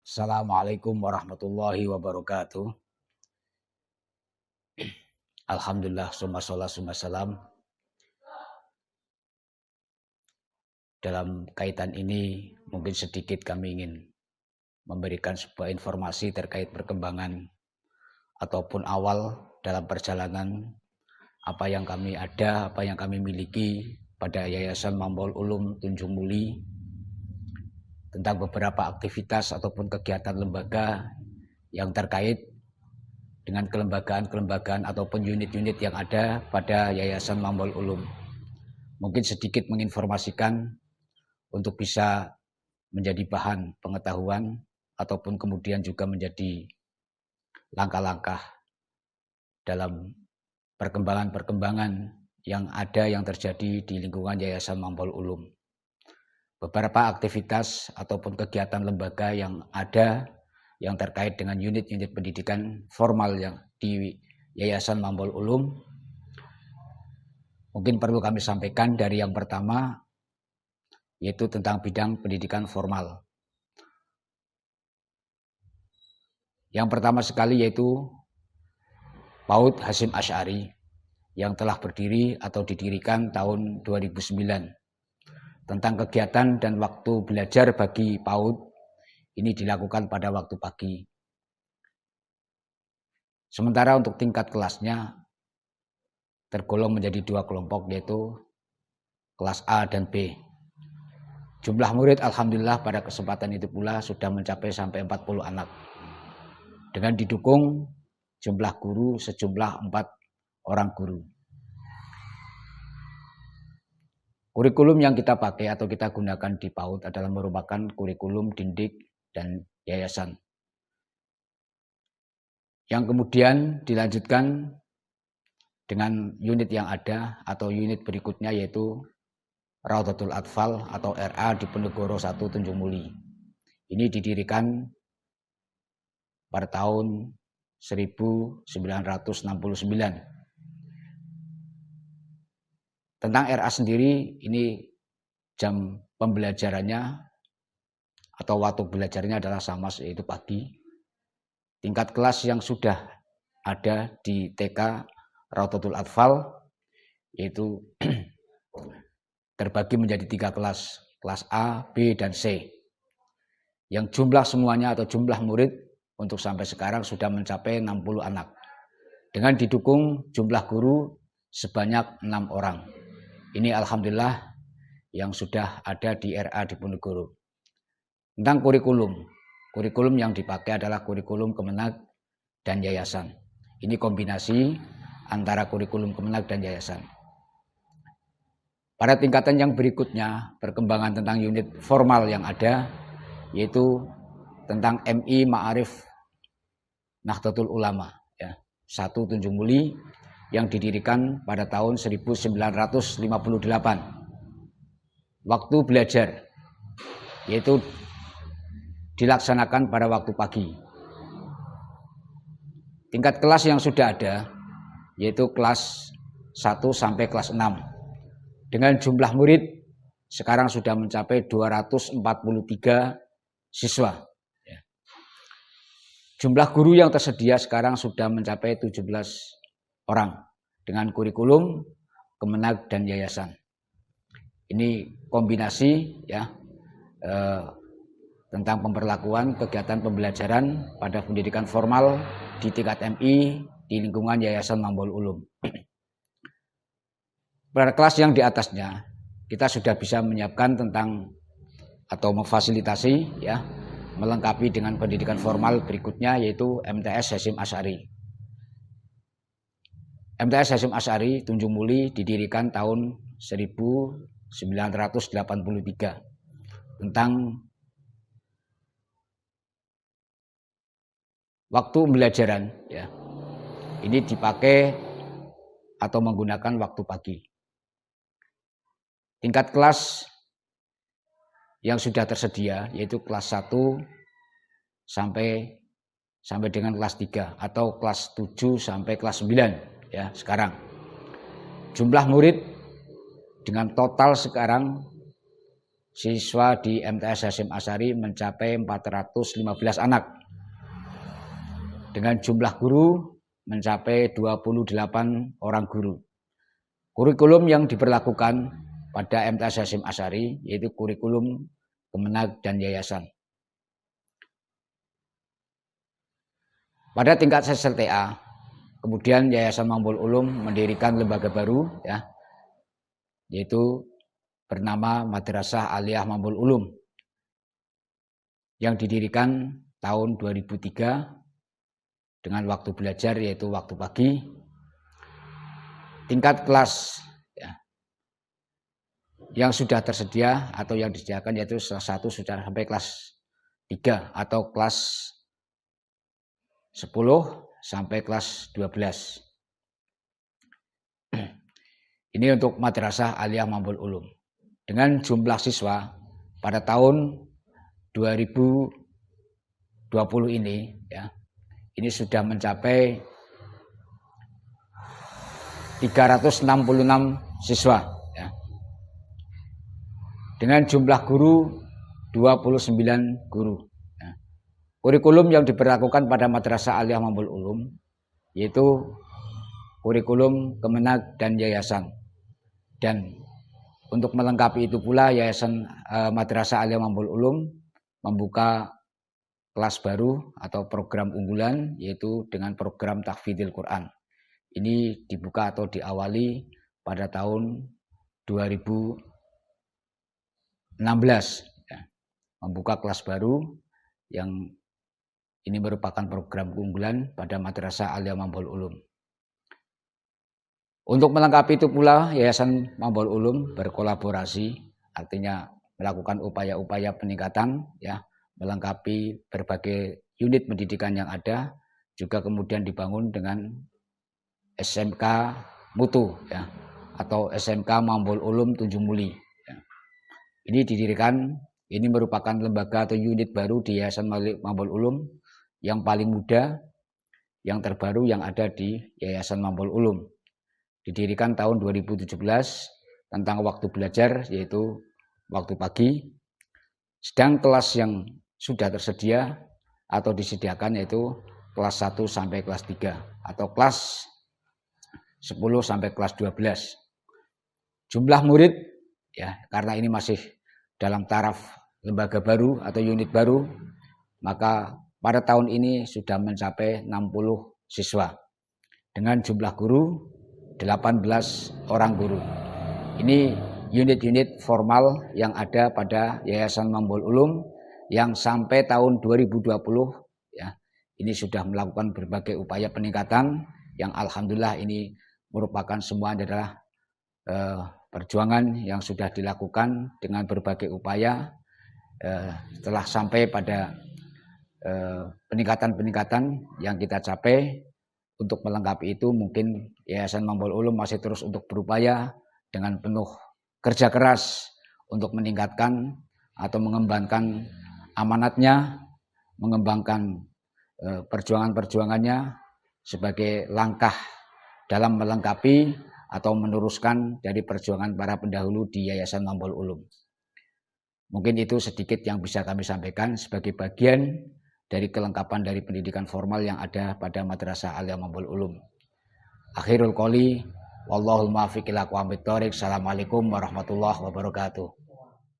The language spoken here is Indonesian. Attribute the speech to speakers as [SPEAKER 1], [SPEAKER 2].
[SPEAKER 1] Assalamualaikum warahmatullahi wabarakatuh. Alhamdulillah, summa sholat, summa salam. Dalam kaitan ini mungkin sedikit kami ingin memberikan sebuah informasi terkait perkembangan ataupun awal dalam perjalanan apa yang kami ada, apa yang kami miliki pada Yayasan Mambaul Ulum Tunjung Muli, tentang beberapa aktivitas ataupun kegiatan lembaga yang terkait dengan kelembagaan ataupun unit-unit yang ada pada Yayasan Mambaul Ulum. Mungkin sedikit menginformasikan untuk bisa menjadi bahan pengetahuan ataupun kemudian juga menjadi langkah-langkah dalam perkembangan yang ada yang terjadi di lingkungan Yayasan Mambaul Ulum. Beberapa aktivitas ataupun kegiatan lembaga yang ada yang terkait dengan unit-unit pendidikan formal yang di Yayasan Mambaul Ulum, mungkin perlu kami sampaikan dari yang pertama, yaitu tentang bidang pendidikan formal. Yang pertama sekali yaitu PAUD Hasyim Asy'ari yang telah berdiri atau didirikan tahun 2009. Tentang kegiatan dan waktu belajar bagi PAUD ini dilakukan pada waktu pagi. Sementara untuk tingkat kelasnya tergolong menjadi dua kelompok, yaitu kelas A dan B. Jumlah murid alhamdulillah pada kesempatan itu pula sudah mencapai sampai 40 anak. Dengan didukung jumlah guru sejumlah 4 orang guru. Kurikulum yang kita pakai atau kita gunakan di PAUD adalah merupakan kurikulum Dindik dan Yayasan. Yang kemudian dilanjutkan dengan unit yang ada atau unit berikutnya yaitu Raudhatul Atfal atau RA di Penegoro 1 Tunjung Muli. Ini didirikan pada tahun 1969. Tentang RA sendiri, ini jam pembelajarannya atau waktu belajarnya adalah sama, yaitu pagi. Tingkat kelas yang sudah ada di TK Raudhatul Atfal yaitu terbagi menjadi 3 kelas, kelas A, B, dan C. Yang jumlah semuanya atau jumlah murid untuk sampai sekarang sudah mencapai 60 anak. Dengan didukung jumlah guru sebanyak 6 orang. Ini alhamdulillah yang sudah ada di RA di Ponegoro. Tentang kurikulum yang dipakai adalah kurikulum Kemenag dan Yayasan. Ini kombinasi antara kurikulum Kemenag dan Yayasan. Pada tingkatan yang berikutnya, perkembangan tentang unit formal yang ada, yaitu tentang MI Ma'arif Nahdlatul Ulama, ya, 1 Tunjung Muli, yang didirikan pada tahun 1958. Waktu belajar yaitu dilaksanakan pada waktu pagi. Tingkat kelas yang sudah ada yaitu kelas 1 sampai kelas 6. Dengan jumlah murid sekarang sudah mencapai 243 siswa. Jumlah guru yang tersedia sekarang sudah mencapai 17 orang dengan kurikulum Kemenag dan Yayasan. Ini kombinasi ya tentang pemberlakuan kegiatan pembelajaran pada pendidikan formal di tingkat MI di lingkungan Yayasan Mambaul Ulum. Pada kelas yang di atasnya kita sudah bisa menyiapkan tentang atau memfasilitasi ya melengkapi dengan pendidikan formal berikutnya yaitu MTS Hasyim Asy'ari. MTS Hasyim Asy'ari Tunjung Muli didirikan tahun 1983 tentang waktu pembelajaran ya. Ini dipakai atau menggunakan waktu pagi. Tingkat kelas yang sudah tersedia yaitu kelas 1 sampai dengan kelas 3 atau kelas 7 sampai kelas 9 ya sekarang. Jumlah murid dengan total sekarang siswa di MTS Hasyim Asy'ari mencapai 415 anak. Dengan jumlah guru mencapai 28 orang guru. Kurikulum yang diberlakukan pada MTS Hasyim Asy'ari yaitu kurikulum Kemenag dan Yayasan. Pada tingkat SLTA, kemudian Yayasan Mambul Ulum mendirikan lembaga baru, ya, yaitu bernama Madrasah Aliyah Mambul Ulum, yang didirikan tahun 2003 dengan waktu belajar yaitu waktu pagi. Tingkat kelas, ya, yang sudah tersedia atau yang disediakan yaitu salah satu sudah sampai kelas 3 atau kelas 10 sampai kelas 12. Ini untuk Madrasah Aliyah Mambul Ulum. Dengan jumlah siswa pada tahun 2020 ini, ya, ini sudah mencapai 366 siswa, ya. Dengan jumlah guru 29 guru. Kurikulum yang diberlakukan pada Madrasah Aliyah Mambul Ulum yaitu kurikulum Kemenag dan Yayasan. Dan untuk melengkapi itu pula Yayasan Madrasah Aliyah Mambul Ulum membuka kelas baru atau program unggulan yaitu dengan program Tahfidzul Quran. Ini dibuka atau diawali pada tahun 2016, ya. Membuka kelas baru yang ini merupakan program keunggulan pada Madrasah Aliyah Mambul Ulum. Untuk melengkapi itu pula Yayasan Mambul Ulum berkolaborasi, artinya melakukan upaya-upaya peningkatan, ya, melengkapi berbagai unit pendidikan yang ada, juga kemudian dibangun dengan SMK Mutu, ya, atau SMK Mambul Ulum Tunjung Muli. Ya. Ini didirikan, ini merupakan lembaga atau unit baru di Yayasan Mambul Ulum yang paling muda, yang terbaru yang ada di Yayasan Mambul Ulum. Didirikan tahun 2017 tentang waktu belajar yaitu waktu pagi. Sedang kelas yang sudah tersedia atau disediakan yaitu kelas 1 sampai kelas 3 atau kelas 10 sampai kelas 12. Jumlah murid, ya, karena ini masih dalam taraf lembaga baru atau unit baru, maka pada tahun ini sudah mencapai 60 siswa. Dengan jumlah guru 18 orang guru. Ini unit-unit formal yang ada pada Yayasan Mambul Ulum yang sampai tahun 2020, ya, ini sudah melakukan berbagai upaya peningkatan yang alhamdulillah ini merupakan semua adalah perjuangan yang sudah dilakukan dengan berbagai upaya setelah sampai pada peningkatan-peningkatan yang kita capai. Untuk melengkapi itu mungkin Yayasan Mambul Ulum masih terus untuk berupaya dengan penuh kerja keras untuk meningkatkan atau mengembangkan amanatnya, mengembangkan perjuangan-perjuangannya sebagai langkah dalam melengkapi atau meneruskan dari perjuangan para pendahulu di Yayasan Mambul Ulum. Mungkin itu sedikit yang bisa kami sampaikan sebagai bagian dari kelengkapan dari pendidikan formal yang ada pada Madrasah Aliyah Mambul Ulum. Akhirul qouli wallahul muwaffiq ila aqwamit thoriq. Assalamualaikum warahmatullahi wabarakatuh.